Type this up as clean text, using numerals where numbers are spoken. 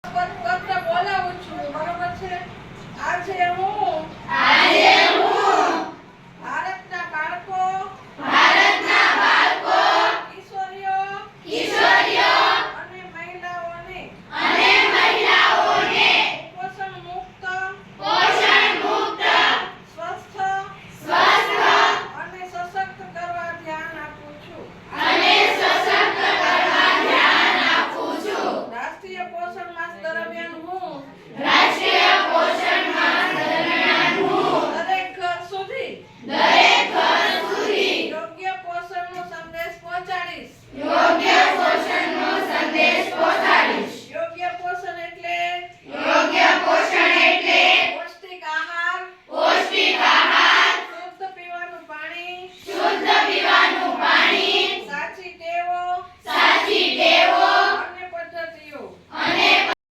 પત્ર બોલાવું છું, બરોબર છે? આજે હું ભારતના બાળકો, કિશોરીઓ અને મહિલાઓને કુપોષણ મુક્ત, સ્વસ્થ અને સશક્ત કરવા ધ્યાન આપું છું. રાષ્ટ્રીય પોષણ માસ દરમિયાન